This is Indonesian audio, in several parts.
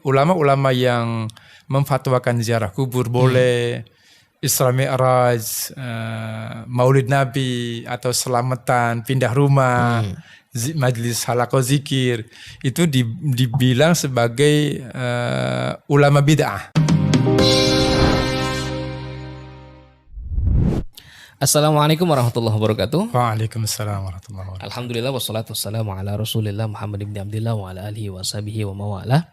Ulama-ulama yang memfatwakan ziarah kubur boleh, Isra Mi'raj, Maulid Nabi atau selamatan, pindah rumah, majlis halaqah zikir, itu dibilang sebagai ulama bid'ah. Assalamualaikum warahmatullahi wabarakatuh. Waalaikumsalam warahmatullahi wabarakatuh. Alhamdulillah wassalatu wassalamu ala Rasulillah Muhammad ibn Abdillah wa ala alihi wa sahbihi wa mawala.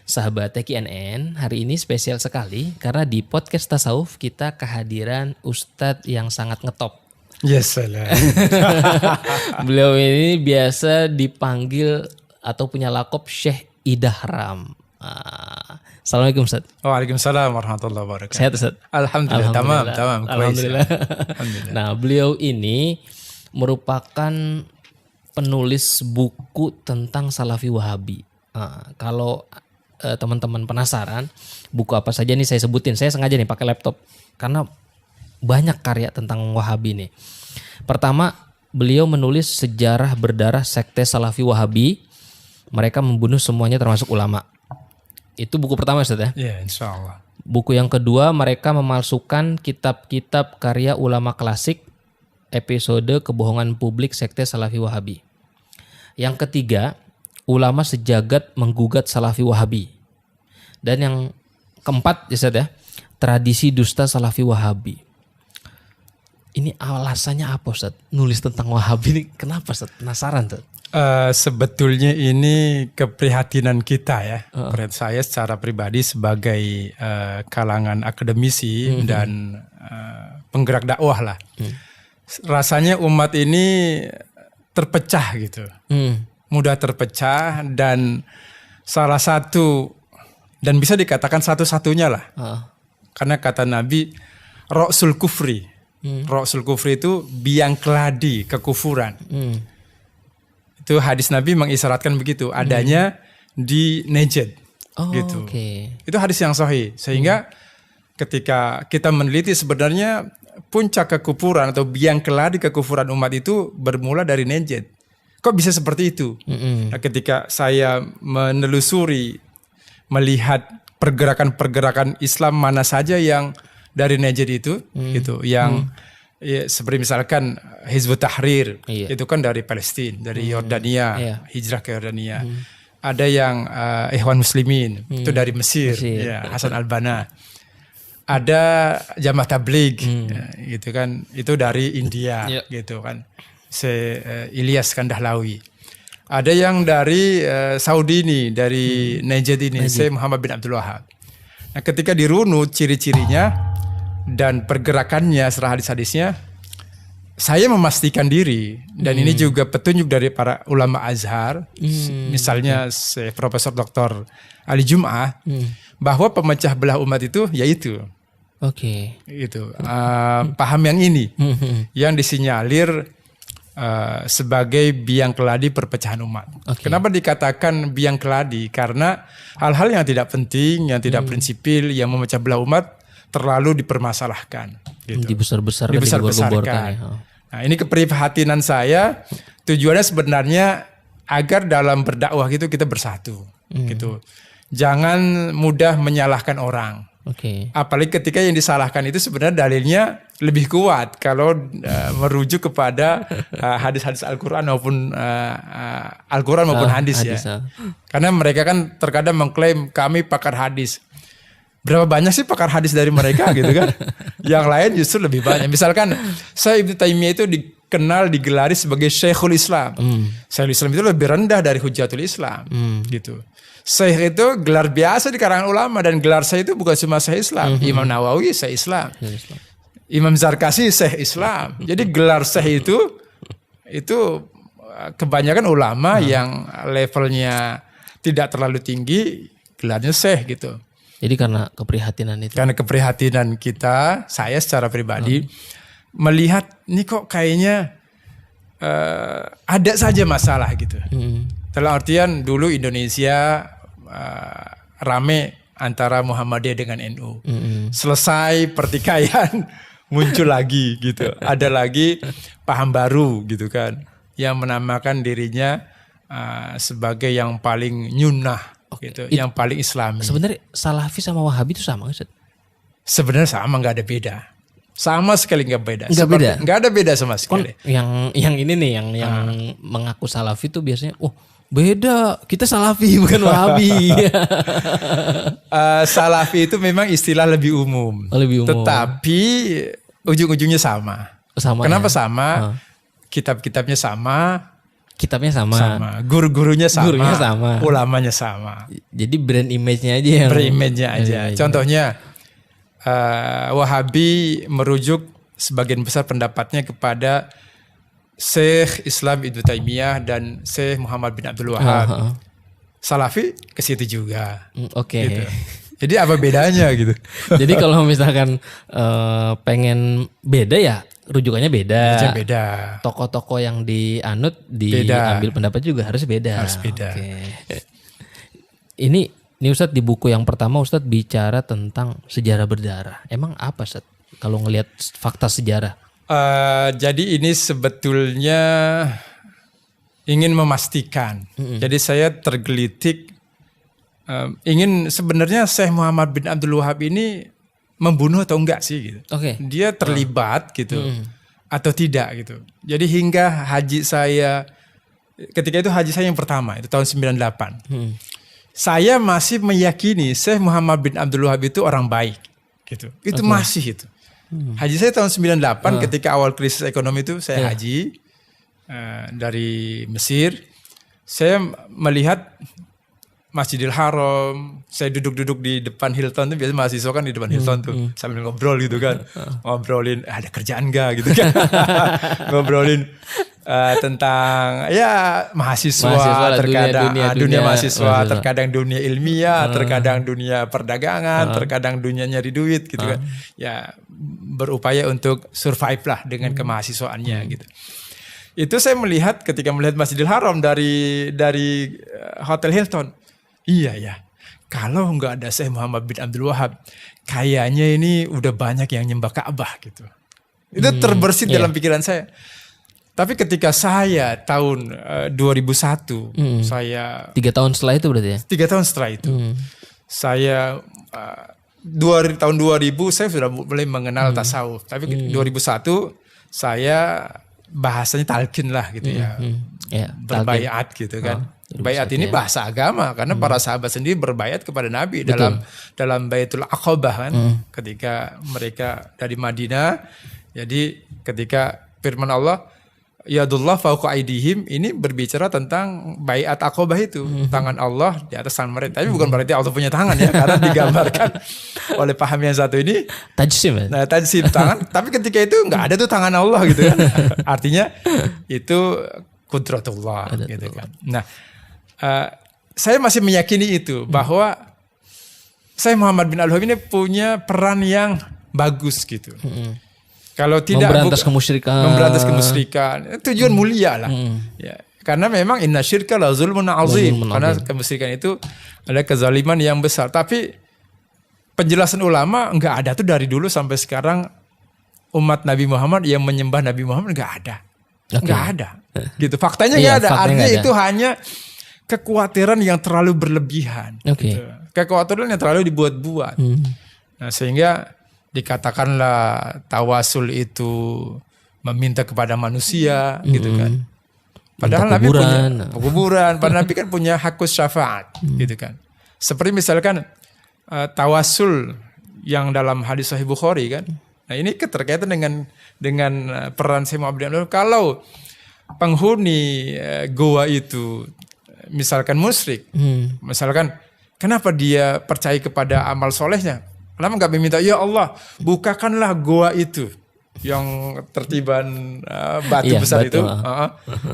Sahabat TKNN, hari ini spesial sekali karena di podcast Tasawuf kita kehadiran Ustadz yang sangat ngetop. Yes, salam. Beliau ini biasa dipanggil atau punya lakop Syekh Idahram. Assalamualaikum Ustadz. Waalaikumsalam warahmatullahi wabarakatuh. Sehat Ustadz? Alhamdulillah. Tamam. Alhamdulillah. Nah, beliau ini merupakan penulis buku tentang Salafi Wahabi. Kalau teman-teman penasaran buku apa saja nih saya sebutin. Saya sengaja nih pakai laptop karena banyak karya tentang Wahabi nih. Pertama, beliau menulis sejarah berdarah sekte Salafi Wahabi. Mereka membunuh semuanya termasuk ulama. Itu buku pertama Ustaz ya? Ya, insya Allah. Buku yang kedua, mereka memalsukan kitab-kitab karya ulama klasik, episode kebohongan publik sekte Salafi Wahabi. Yang ketiga, ulama sejagat menggugat Salafi Wahabi. Dan yang keempat Ustaz ya, tradisi dusta Salafi Wahabi. Ini alasannya apa Ustaz? Nulis tentang Wahabi ini kenapa Ustaz? Penasaran Ustaz? Sebetulnya ini keprihatinan kita ya. Saya secara pribadi sebagai kalangan akademisi dan penggerak dakwah lah. Rasanya umat ini terpecah gitu. Mudah terpecah dan salah satu dan bisa dikatakan satu-satunya lah. Karena kata Nabi Ra'sul Kufri. Ra'sul Kufri itu biang keladi kekufuran. Itu hadis Nabi mengisyaratkan begitu, adanya di Najd. Gitu. Okay. Itu hadis yang sahih. Sehingga ketika kita meneliti sebenarnya puncak kekufuran atau biang keladi kekufuran umat itu bermula dari Najd. Kok bisa seperti itu? Nah, ketika saya menelusuri, melihat pergerakan-pergerakan Islam mana saja yang dari Najd itu, gitu, yang ya, seperti misalkan Hizbut Tahrir, itu kan dari Palestina, dari Yordania, hijrah ke Yordania. Ada yang Ikhwan Muslimin, itu dari Mesir. Ya, Hasan al-Banna. Ada Jamaah Tabligh, ya, gitu kan, itu dari India, gitu kan. Ilyas Kandahlawi. Ada yang dari Saudi ini, dari Najd ini, Syekh Muhammad bin Abdul Wahab. Nah, ketika dirunut ciri-cirinya dan pergerakannya serta hadis-hadisnya, saya memastikan diri, dan ini juga petunjuk dari para ulama Azhar, misalnya Profesor Dr. Ali Jum'ah, bahwa pemecah belah umat itu yaitu itu paham yang ini yang disinyalir sebagai biang keladi perpecahan umat. Kenapa dikatakan biang keladi? Karena hal-hal yang tidak penting, yang tidak prinsipil, yang memecah belah umat terlalu dipermasalahkan, gitu. Dibesar-besarkan. Nah, ini keprihatinan saya. Tujuannya sebenarnya agar dalam berdakwah gitu kita bersatu, gitu. Jangan mudah menyalahkan orang. Apalagi ketika yang disalahkan itu sebenarnya dalilnya lebih kuat kalau merujuk kepada hadis-hadis Al-Quran maupun hadis ya. Karena mereka kan terkadang mengklaim kami pakar hadis. Berapa banyak sih pakar hadis dari mereka gitu kan? Yang lain justru lebih banyak. Misalkan saya Ibnu Taimiyah itu digelari sebagai Syekhul Islam. Syekhul Islam itu lebih rendah dari Hujjatul Islam, gitu. Syekh itu gelar biasa di kalangan ulama, dan gelar saya itu bukan cuma Syekh Islam. Imam Nawawi Syekh Islam. Imam Zarkasi Syekh Islam. Jadi gelar Syekh itu kebanyakan ulama yang levelnya tidak terlalu tinggi, gelarnya Syekh gitu. Jadi karena keprihatinan itu. Karena keprihatinan kita, saya secara pribadi melihat ini kok kayaknya ada saja masalah gitu. Dalam artian dulu Indonesia rame antara Muhammadiyah dengan NU. Selesai pertikaian muncul lagi gitu. Ada lagi paham baru gitu kan, yang menamakan dirinya sebagai yang paling nyunnah gitu, yang paling Islami. Sebenarnya Salafi sama Wahabi itu sama Ustaz? Sebenarnya sama, nggak ada beda. Sama sekali nggak beda. Nggak ada beda sama sekali. Yang ini nih yang mengaku Salafi tuh biasanya, beda, kita Salafi bukan Wahabi. Salafi itu memang istilah lebih umum. Lebih umum. Tetapi ujung-ujungnya sama. Kenapa ya? Sama? Kitab-kitabnya sama. Kitabnya sama. Guru-gurunya sama. Gurunya sama. Ulamanya sama. Jadi brand image-nya aja yang. Brand image-nya aja. Contohnya Wahabi merujuk sebagian besar pendapatnya kepada Syekh Islam Ibnu Taimiyah dan Syekh Muhammad bin Abdul Wahab. Salafi ke situ juga. Oke. Gitu. Jadi apa bedanya gitu? Jadi kalau misalkan pengen beda ya rujukannya beda. Beda. Tokoh-tokoh yang dianut diambil pendapat juga harus beda. Harus beda. Okay. Ini Ustadz di buku yang pertama Ustadz bicara tentang sejarah berdarah. Emang apa Ustadz kalau ngelihat fakta sejarah? Jadi ini sebetulnya ingin memastikan. Jadi saya tergelitik ingin sebenarnya Syekh Muhammad bin Abdul Wahab ini membunuh atau enggak sih gitu. Dia terlibat gitu atau tidak gitu. Jadi hingga haji saya ketika itu haji saya yang pertama itu tahun 98. Saya masih meyakini Syekh Muhammad bin Abdul Wahab itu orang baik gitu. Itu masih itu. Haji saya tahun 98 ketika awal krisis ekonomi itu saya haji dari Mesir. Saya melihat Masjidil Haram, saya duduk-duduk di depan Hilton tuh, biasanya mahasiswa kan di depan Hilton tuh sambil ngobrol gitu kan, ngobrolin ada kerjaan gak gitu kan, ngobrolin tentang ya mahasiswa terkadang dunia mahasiswa, terkadang dunia ilmiah, terkadang dunia perdagangan, terkadang dunia nyari duit gitu kan, ya berupaya untuk survive lah dengan kemahasiswaannya gitu. Itu saya melihat ketika melihat Masjidil Haram dari Hotel Hilton. Iya ya, kalau nggak ada Syekh Muhammad bin Abdul Wahab, kayaknya ini udah banyak yang nyembah Ka'bah gitu. Itu terbersit dalam pikiran saya. Tapi ketika saya tahun 2001, saya 3 tahun setelah itu berarti ya? 3 tahun setelah itu, saya tahun 2000 saya sudah mulai mengenal tasawuf. Tapi 2001 saya bahasanya talqin lah gitu ya, berbaiat gitu kan. Baiat ini bahasa agama karena para sahabat sendiri berbaiat kepada Nabi dalam Baitul Aqabah kan, ketika mereka dari Madinah. Jadi ketika firman Allah Yadullah fauqa aidihim ini berbicara tentang baiat Aqabah itu, tangan Allah di atas tangan mereka. Tapi bukan berarti Allah punya tangan ya, karena digambarkan oleh paham yang satu ini tajsim. Nah, tajsim tangan, tapi ketika itu nggak ada tuh tangan Allah gitu kan. Artinya itu qudratullah gitu kan. Nah, saya masih meyakini itu bahwa Syekh Muhammad bin Abdul Wahab ini punya peran yang bagus gitu. Kalau tidak memberantas kemusyrikan, tujuan mulia lah. Ya, karena memang inna syirka la zulmun azim. Karena kemusyrikan itu adalah kezaliman yang besar. Tapi penjelasan ulama enggak ada tuh dari dulu sampai sekarang umat Nabi Muhammad yang menyembah Nabi Muhammad enggak ada. Enggak ada. Gitu. Faktanya enggak ada. Artinya itu hanya kekhawatiran yang terlalu berlebihan. Gitu. Kekhawatiran yang terlalu dibuat-buat. Nah, sehingga dikatakanlah tawasul itu meminta kepada manusia gitu kan. Padahal Nabi punya kuburan, padahal Nabi kan punya hakus syafaat gitu kan. Seperti misalkan tawasul yang dalam hadis Sahih Bukhari kan. Nah, ini keterkaitan dengan peran Syekh Muhammad bin Abdul Wahab. Kalau penghuni goa itu misalkan musyrik, misalkan kenapa dia percaya kepada amal solehnya? Kenapa nggak meminta, ya Allah bukakanlah goa itu yang tertiban batu besar itu,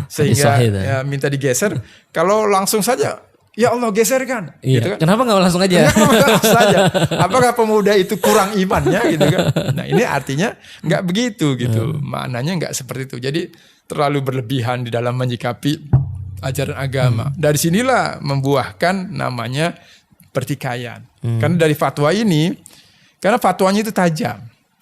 sehingga ya, minta digeser. Kalau langsung saja, ya Allah geserkan. Gitu kan? Kenapa nggak langsung aja? Apakah pemuda itu kurang imannya gitu kan? Nah, ini artinya nggak begitu gitu. Maknanya nggak seperti itu. Jadi terlalu berlebihan di dalam menyikapi ajaran agama. Dari sinilah membuahkan namanya pertikaian. Karena dari fatwa ini, karena fatwanya itu tajam.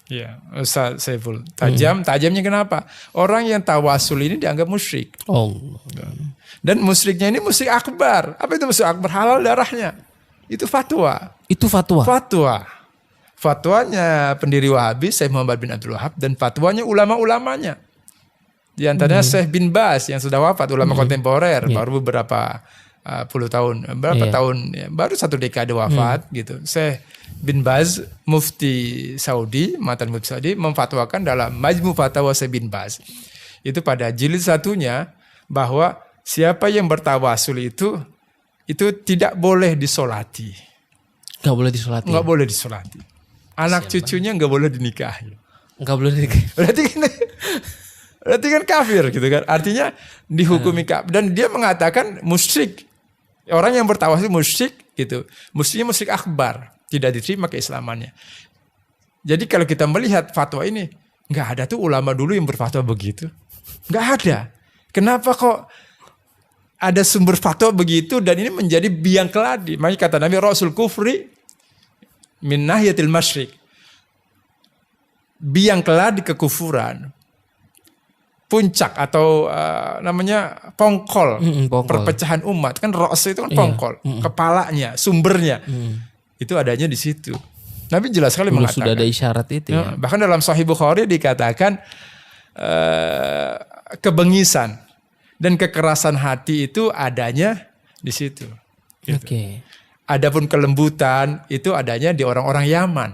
Ya, Ustaz Saiful. Tajamnya kenapa? Orang yang tawasul ini dianggap musyrik. Oh. Dan musyriknya ini musyrik akbar. Apa itu musyrik akbar? Halal darahnya. Itu fatwa. Itu fatwa. Fatwanya pendiri Wahabi Syekh Muhammad bin Abdul Wahab dan fatwanya ulama-ulamanya. Di antaranya Syekh bin Baz yang sudah wafat, ulama kontemporer, baru beberapa puluh tahun, tahun ya, baru 1 dekade wafat gitu. Syekh bin Baz, mufti Saudi, mantan mufti Saudi, memfatwakan dalam Majmu Fatawa Syekh bin Baz. Itu pada jilid 1-nya bahwa siapa yang bertawasul itu tidak boleh disolati. Nggak boleh disolati. Nggak boleh disolati. Anak cucunya nggak boleh dinikahi. Nggak boleh dinikahi. Berarti kan kafir gitu kan. Artinya dihukumi kafir. Dan dia mengatakan musyrik. Orang yang bertawasul musyrik gitu. Mestinya musyrik akbar. Tidak diterima keislamannya. Jadi kalau kita melihat fatwa ini, nggak ada tuh ulama dulu yang berfatwa begitu. Nggak ada. Kenapa kok ada sumber fatwa begitu dan ini menjadi biang keladi? Makanya kata Nabi, Rasul kufri min nahiyatil masyrik. Biang keladi kekufuran. Puncak atau namanya pongkol, perpecahan umat. Kan Rasul itu kan pongkol, kepalanya, sumbernya. Itu adanya di situ. Nabi jelas sekali mengatakan. Sudah ada isyarat itu ya. Bahkan dalam Sahih Bukhari dikatakan kebengisan dan kekerasan hati itu adanya di situ. Gitu. Oke. Adapun kelembutan itu adanya di orang-orang Yaman.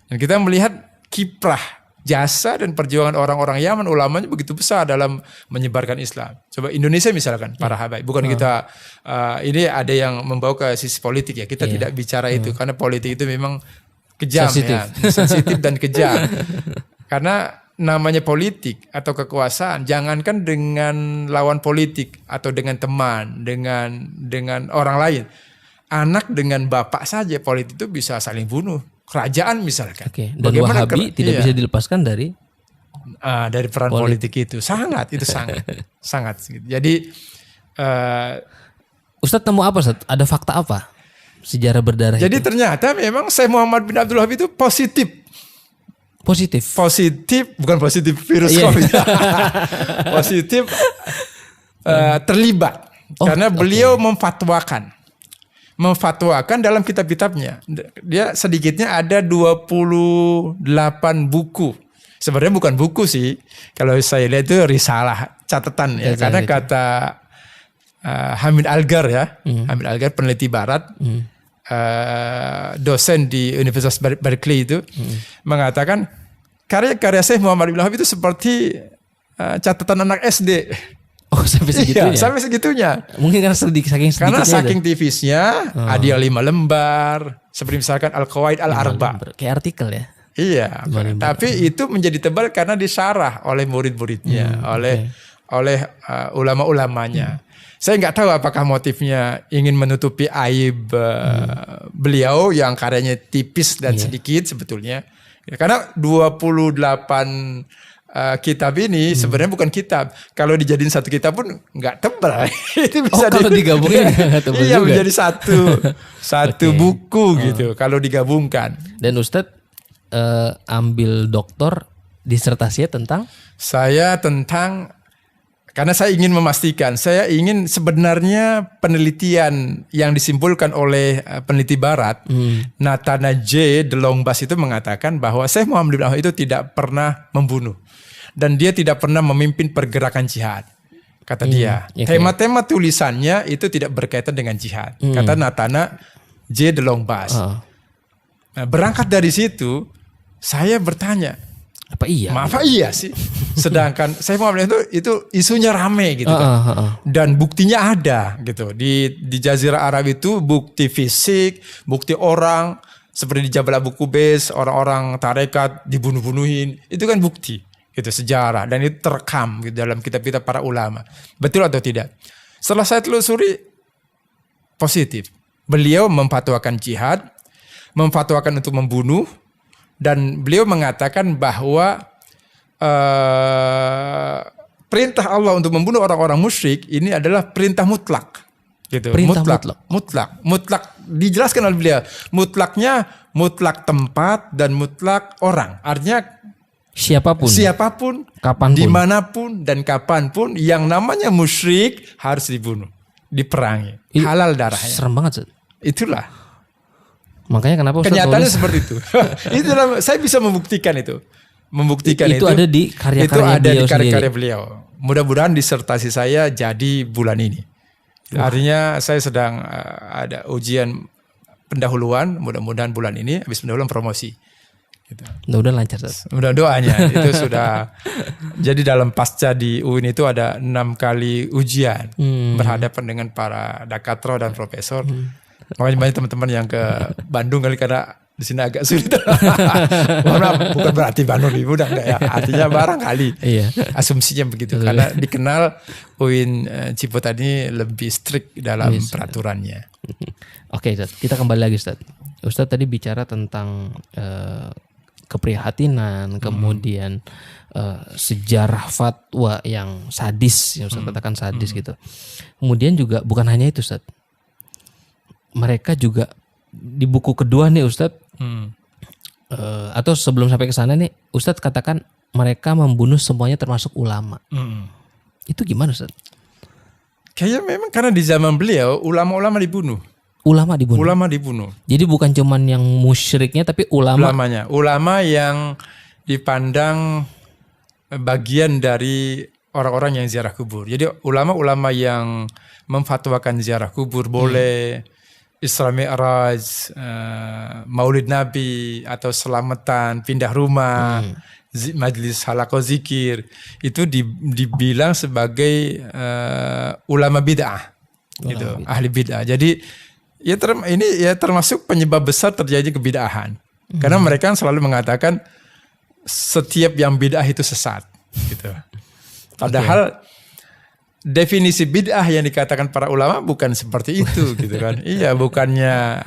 Dan kita melihat kiprah, jasa dan perjuangan orang-orang Yaman, ulamanya begitu besar dalam menyebarkan Islam. Coba Indonesia misalkan, para habaib. Bukan kita, ini ada yang membawa ke sisi politik ya. Kita tidak bicara itu, karena politik itu memang kejam sensitif dan kejam. Karena namanya politik atau kekuasaan, jangankan dengan lawan politik atau dengan teman, dengan orang lain. Anak dengan bapak saja politik itu bisa saling bunuh. Kerajaan misalkan. Dan bagaimana Wahabi tidak bisa dilepaskan dari peran politik itu. Sangat. Jadi Ustadz temu apa Ustadz? Ada fakta apa? Sejarah berdarah jadi itu? Ternyata memang Syekh Muhammad bin Abdul Wahab itu positif, bukan positif virus COVID. Positif terlibat. Karena beliau memfatwakan dalam kitab-kitabnya. Dia sedikitnya ada 28 buku. Sebenarnya bukan buku sih. Kalau saya lihat itu risalah, catatan ya. Karena kata Hamid Algar ya. Hamid Algar peneliti barat. Dosen di Universitas Berkeley itu. Mengatakan karya-karya Syekh Muhammad bin Wahab itu seperti catatan anak SD. Oh sampai segitunya? Iya, sampai segitunya. Mungkin karena saking tipisnya ada 5 lembar. Seperti misalkan Al-Qawaid Al-Arba. Kayak artikel ya? Iya. Tapi itu menjadi tebal karena disarah oleh murid-muridnya. Oleh ulama-ulamanya. Saya nggak tahu apakah motifnya ingin menutupi aib beliau yang karyanya tipis dan sedikit sebetulnya. Karena 28 kitab ini sebenarnya bukan kitab. Kalau dijadiin satu kitab pun nggak tebal. Itu bisa kalau digabungin tebal iya, juga. Menjadi satu buku gitu. Kalau digabungkan. Dan Ustadz ambil doktor disertasinya tentang? Saya karena saya ingin memastikan. Saya ingin sebenarnya penelitian yang disimpulkan oleh peneliti Barat, Nathana J. DeLongbas itu mengatakan bahwa Syekh Muhammad bin Wahab itu tidak pernah membunuh. Dan dia tidak pernah memimpin pergerakan jihad. Kata dia. Tema-tema tulisannya itu tidak berkaitan dengan jihad. Kata Nathana J. DeLongbas. Nah, berangkat dari situ, saya bertanya. Apa iya sih? Sedangkan saya mau itu isunya rame gitu kan. Dan buktinya ada gitu. Di Jazirah Arab itu bukti fisik, bukti orang. Seperti di Jabal Abu Qubais, orang-orang tarekat dibunuh-bunuhin. Itu kan bukti. Gitu, sejarah. Dan itu terekam gitu, dalam kitab-kitab para ulama. Betul atau tidak? Setelah saya telusuri, positif. Beliau memfatwakan jihad, memfatwakan untuk membunuh, dan beliau mengatakan bahwa perintah Allah untuk membunuh orang-orang musyrik ini adalah perintah mutlak. Gitu. Perintah Mutlak dijelaskan oleh beliau. Mutlaknya mutlak tempat dan mutlak orang. Artinya siapapun, kapanpun, dimanapun dan kapanpun yang namanya musyrik harus dibunuh, diperangi, halal darahnya. Serem banget, Ustaz. Itulah. Makanya kenapa Ustaz kenyataannya seperti itu. Itulah, saya bisa membuktikan itu. Itu ada di karya-karya beliau. Mudah-mudahan disertasi saya jadi bulan ini. Artinya saya sedang ada ujian pendahuluan, mudah-mudahan bulan ini habis pendahuluan promosi. Gitu. Mudah-mudahan lancar, Ustaz. Mudah doanya itu sudah. Jadi dalam pasca di UIN itu ada 6 kali ujian berhadapan dengan para dakatro dan profesor. Makanya banyak teman-teman yang ke Bandung kali karena di sini agak sulit. Bukan berarti Bandung lebih mudah enggak ya. Artinya barangkali. Iya. Asumsinya begitu. Karena dikenal UIN Ciputat ini lebih strict dalam peraturannya. Oke, Ustaz. Kita kembali lagi, Ustaz. Ustaz tadi bicara tentang keprihatinan, kemudian sejarah fatwa yang sadis, yang Ustaz katakan sadis gitu. Kemudian juga bukan hanya itu, Ustaz. Mereka juga di buku kedua nih Ustadz, atau sebelum sampai ke sana nih, Ustadz katakan mereka membunuh semuanya termasuk ulama. Itu gimana Ustadz? Kayaknya memang karena di zaman beliau ulama-ulama dibunuh. Ulama dibunuh. Jadi bukan cuman yang musyriknya, tapi ulamanya. Ulama yang dipandang bagian dari orang-orang yang ziarah kubur. Jadi ulama-ulama yang memfatwakan ziarah kubur boleh, Isra Mi'raj, Maulid Nabi atau selamatan, pindah rumah, majlis halaqah zikir, itu dibilang sebagai ulama bid'ah, gitu, ahli bid'ah. Jadi ini termasuk penyebab besar terjadi kebid'ahan, karena mereka selalu mengatakan setiap yang bid'ah itu sesat, gitu. Padahal definisi bid'ah yang dikatakan para ulama bukan seperti itu gitu kan. Iya, bukannya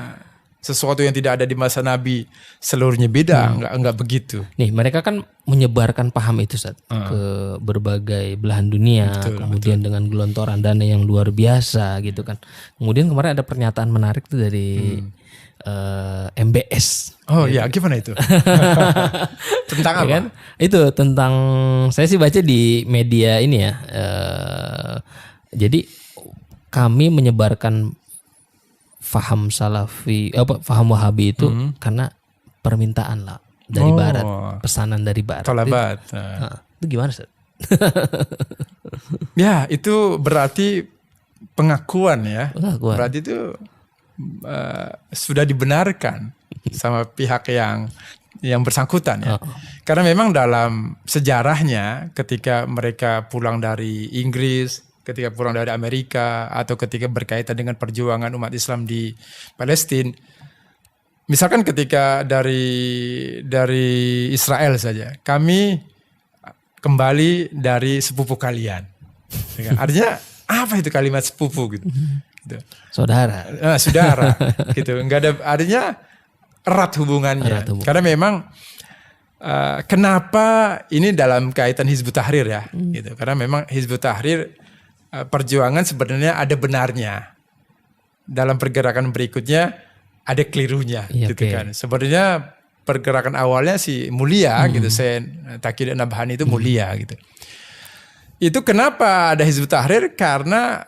sesuatu yang tidak ada di masa Nabi seluruhnya bid'ah, enggak begitu. Nih, mereka kan menyebarkan paham itu Ustaz, ke berbagai belahan dunia, kemudian dengan gelontoran dana yang luar biasa gitu kan. Kemudian kemarin ada pernyataan menarik tuh dari MBS. Oh ya, gimana itu? Tentang apa? Kan? Itu tentang, saya sih baca di media ini ya. Jadi kami menyebarkan faham salafi, faham wahabi itu karena permintaan lah dari barat, pesanan dari barat. Talabat. Itu gimana Ustaz? Ya, itu berarti pengakuan ya. Berarti itu sudah dibenarkan sama pihak yang bersangkutan ya. Karena memang dalam sejarahnya ketika mereka pulang dari Inggris, ketika pulang dari Amerika, atau ketika berkaitan dengan perjuangan umat Islam di Palestina, misalkan ketika dari Israel saja, kami kembali dari sepupu kalian. Artinya apa itu kalimat sepupu gitu? Saudara. Saudara gitu. Enggak ada, artinya erat hubungannya. Karena memang kenapa ini dalam kaitan Hizbut Tahrir ya, gitu. Karena memang Hizbut Tahrir perjuangan sebenarnya ada benarnya. Dalam pergerakan berikutnya ada kelirunya, gitu kan. Sebenarnya pergerakan awalnya sih mulia gitu. Saya Taqiyuddin Nabhani itu mulia gitu. Itu kenapa ada Hizbut Tahrir? Karena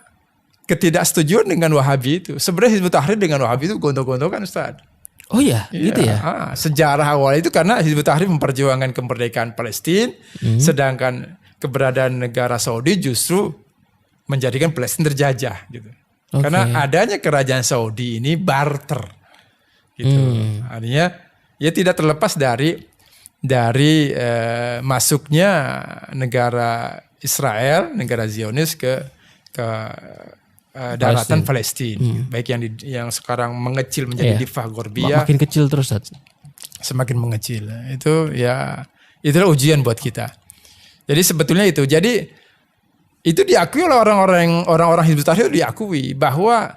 ketidaksetujuan dengan Wahabi itu. Sebenarnya Hizbut Tahrir dengan Wahabi itu gontok-gontokan Ustaz. Oh iya, gitu ya. Sejarah awal itu karena Hizbut Tahrir memperjuangkan kemerdekaan Palestina, sedangkan keberadaan negara Saudi justru menjadikan Palestina terjajah gitu. Karena adanya kerajaan Saudi ini barter. Gitu. Artinya ya tidak terlepas dari masuknya negara Israel, negara Zionis ke daratan Palestina, baik yang sekarang mengecil menjadi Difah Gorbia, makin kecil terus, semakin mengecil. Itu ya itulah ujian buat kita. Jadi sebetulnya itu. Jadi itu diakui oleh orang-orang Hizbut Tahrir, diakui bahwa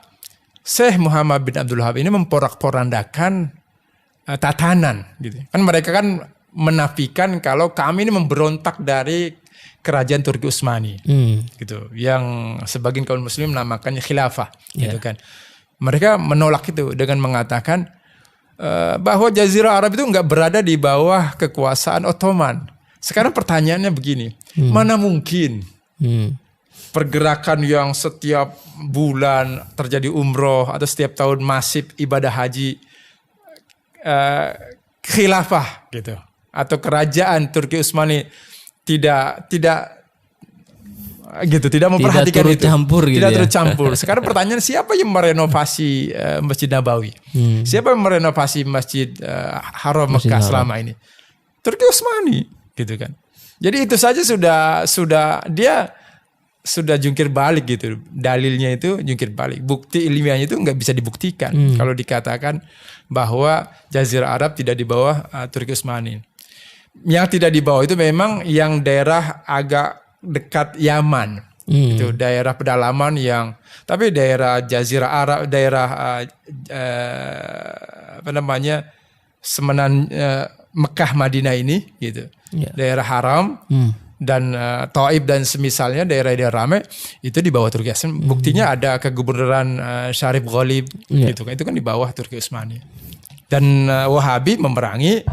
Syekh Muhammad bin Abdul Wahab ini memporak-porandakan tatanan gitu. Kan mereka kan menafikan kalau kami ini memberontak dari kerajaan Turki Utsmani, gitu. Yang sebagian kaum muslim namakannya khilafah, gitu kan. Mereka menolak itu dengan mengatakan bahwa Jazirah Arab itu nggak berada di bawah kekuasaan Ottoman. Sekarang pertanyaannya begini, mana mungkin pergerakan yang setiap bulan terjadi umroh atau setiap tahun masif ibadah haji khilafah gitu atau kerajaan Turki Utsmani tidak memperhatikan turut itu, campur gitu tidak ya. turut campur. Sekarang pertanyaan, siapa yang merenovasi Masjid Nabawi? Siapa yang merenovasi Masjid Haram Mekah selama ini? Turki Utsmani, gitu kan. Jadi itu saja sudah dia sudah jungkir balik gitu. Dalilnya itu jungkir balik. Bukti ilmiahnya itu nggak bisa dibuktikan kalau dikatakan bahwa Jazirah Arab tidak di bawah Turki Utsmani. Yang tidak di bawah itu memang yang daerah agak dekat Yaman. Itu daerah pedalaman yang, tapi daerah Jazirah Arab, daerah semenan Mekah Madinah ini gitu. Daerah haram dan Taif dan semisalnya daerah-daerah ramai itu di bawah Turki Utsmani. Buktinya ada kegubernuran Syarif Ghalib gitu kan, itu kan di bawah Turki Utsmani. Dan Wahabi memerangi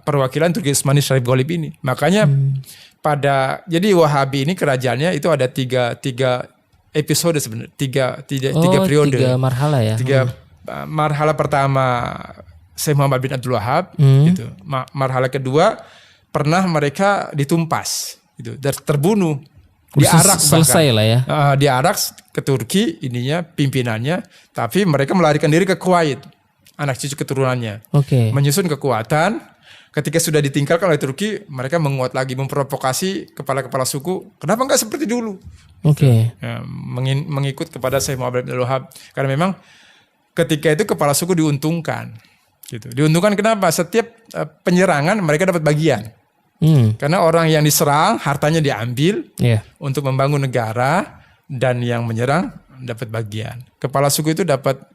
perwakilan Turki Utsmani Syarif Ghalib ini. Makanya jadi Wahabi ini kerajaannya itu ada tiga episode sebenarnya, tiga periode, 3 marhala ya. 3 marhala pertama Syekh Muhammad bin Abdul Wahab gitu. Marhala kedua pernah mereka ditumpas gitu, terbunuh, diarak selesai lah ya. Diarak ke Turki ininya pimpinannya, tapi mereka melarikan diri ke Kuwait, anak cucu keturunannya. Menyusun kekuatan. Ketika sudah ditinggalkan oleh Turki, mereka menguat lagi, memprovokasi kepala-kepala suku. Kenapa enggak seperti dulu? Ya, mengikut kepada Syekh Muhammad bin Abdul Wahab. Karena memang ketika itu kepala suku diuntungkan. Gitu. Diuntungkan kenapa? Setiap penyerangan mereka dapat bagian. Karena orang yang diserang hartanya diambil untuk membangun negara, dan yang menyerang dapat bagian. Kepala suku itu dapat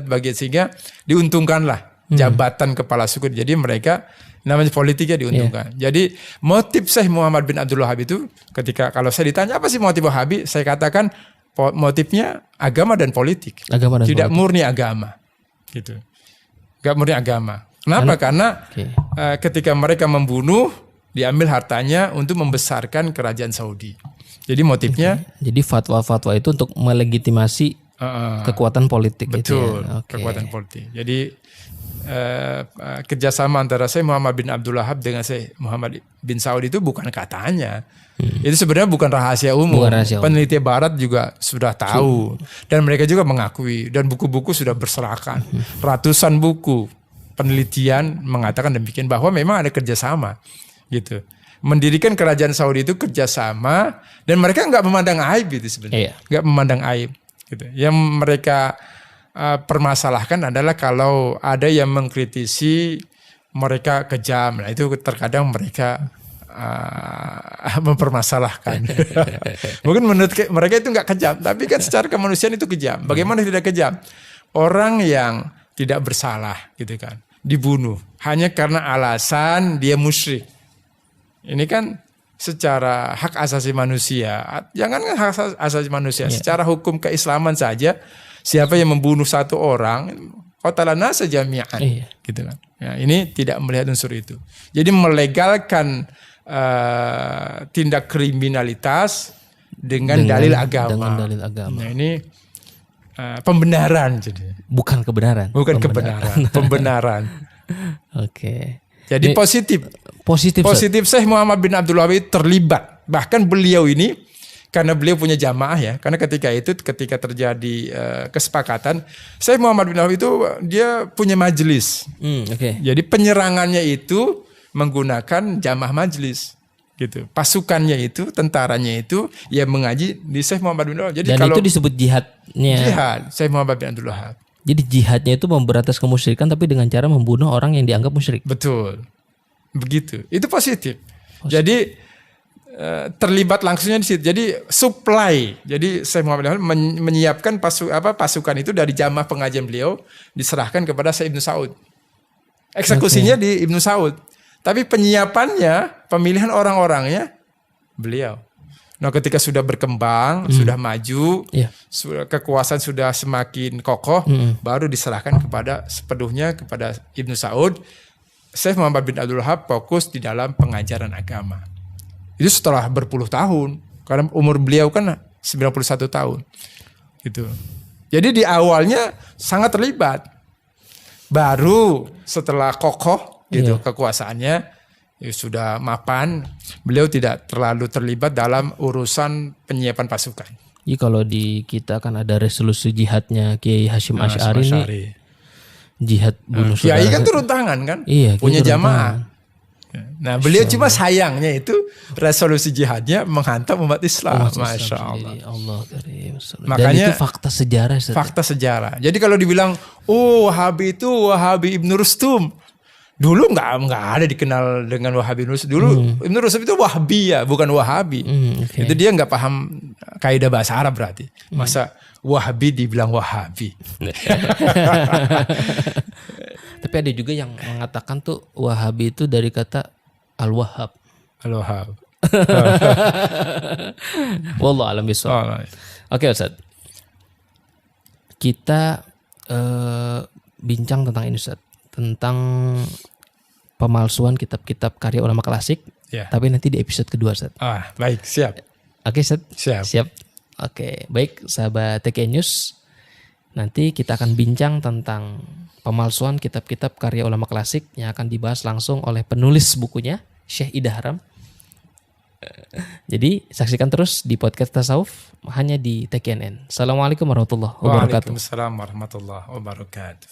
bagian, sehingga diuntungkanlah jabatan kepala suku. Jadi mereka namanya politiknya diuntungkan. Jadi motif Syekh Muhammad bin Abdul Wahab itu, ketika kalau saya ditanya apa sih motif Wahabi, saya katakan motifnya agama dan politik. Tidak murni agama. Gitu. Gak murni agama. Kenapa? Karena ketika mereka membunuh, diambil hartanya untuk membesarkan kerajaan Saudi. Jadi motifnya. Jadi fatwa-fatwa itu untuk melegitimasi kekuatan politik. Betul, gitu ya. kekuatan politik. Jadi kerjasama antara Syekh Muhammad bin Abdul Wahab dengan Syekh Muhammad bin Saud itu bukan katanya. Itu sebenarnya bukan rahasia umum. Peneliti Barat juga sudah tahu, dan mereka juga mengakui, dan buku-buku sudah berserakan. Ratusan buku penelitian mengatakan demikian, bahwa memang ada kerjasama gitu. Mendirikan kerajaan Saudi itu kerjasama, dan mereka nggak memandang aib itu sebenarnya, nggak memandang aib gitu. Yang mereka permasalahkan adalah kalau ada yang mengkritisi mereka kejam. Nah itu terkadang mereka mempermasalahkan. Mungkin menurut mereka itu nggak kejam, tapi kan secara kemanusiaan itu kejam. Bagaimana tidak kejam? Orang yang tidak bersalah gitu kan, dibunuh hanya karena alasan dia musyrik. Ini kan secara hak asasi manusia, jangan hak asasi manusia, secara hukum keislaman saja, siapa yang membunuh satu orang, qatalana sajami'an, gitu kan. Ya, ini tidak melihat unsur itu. Jadi melegalkan tindak kriminalitas dengan dalil agama. Nah, ini pembenaran jadi. Bukan kebenaran. Bukan kebenaran, pembenaran. Jadi ini positif Syekh Muhammad bin Abdul Wahab terlibat. Bahkan beliau ini, karena beliau punya jamaah ya, karena ketika terjadi kesepakatan, Syekh Muhammad bin Wahab itu dia punya majelis. Jadi penyerangannya itu menggunakan jamaah majelis gitu. Pasukannya itu, tentaranya itu yang mengaji di Syekh Muhammad bin Wahab. Jadi dan kalau itu disebut jihadnya. Jihad Syekh Muhammad bin Abdul Wahab. Jadi jihadnya itu memberantas kemusyrikan, tapi dengan cara membunuh orang yang dianggap musyrik. Betul. Begitu. Itu positif. Jadi terlibat langsungnya di situ. Jadi supply. Jadi Syekh Muhammad bin Wahab menyiapkan pasukan itu dari jamaah pengajian beliau, diserahkan kepada Syekh Ibnu Saud. Eksekusinya di Ibnu Saud. Tapi penyiapannya, pemilihan orang-orangnya beliau. Nah, ketika sudah berkembang, sudah maju, kekuasaan sudah semakin kokoh, baru diserahkan sepenuhnya kepada Ibnu Saud. Syekh Muhammad bin Abdul Wahab fokus di dalam pengajaran agama. Itu setelah berpuluh tahun, karena umur beliau kan 91 tahun. Gitu. Jadi di awalnya sangat terlibat. Baru setelah kokoh gitu kekuasaannya, ya sudah mapan, beliau tidak terlalu terlibat dalam urusan penyiapan pasukan. Jadi kalau di kita kan ada resolusi jihadnya Kiai Hasyim Asy'ari nih. Jihad bunuh saudara. Kiai kan turun tangan kan? Iya, punya jamaah. Nah, beliau cuma sayangnya itu resolusi jihadnya menghantam umat Islam. Masya Allah. Makanya itu fakta sejarah. Fakta sejarah. Jadi kalau dibilang, Wahabi itu Wahabi Ibnu Rustum. Dulu nggak ada dikenal dengan Wahabi Ibnu Rustum. Dulu Ibnu Rustum itu Wahabi ya, bukan Wahabi. Itu dia nggak paham kaidah bahasa Arab berarti. Masa Wahabi dibilang Wahabi. Tapi ada juga yang mengatakan tuh Wahabi itu dari kata Al-Wahhab. Al-Wahhab. Wallahu a'lam bishawab. Oke Ustaz. Kita bincang tentang ini Ustaz. Tentang pemalsuan kitab-kitab karya ulama klasik. Tapi nanti di episode kedua Ustaz. Baik, siap. Oke Ustaz. Siap. Oke, baik sahabat TKN News. Nanti kita akan bincang tentang pemalsuan kitab-kitab karya ulama klasik yang akan dibahas langsung oleh penulis bukunya, Syekh Ida Haram. Jadi saksikan terus di podcast Tasawuf hanya di TKNN. Assalamualaikum warahmatullahi wabarakatuh. Waalaikumsalam warahmatullahi wabarakatuh.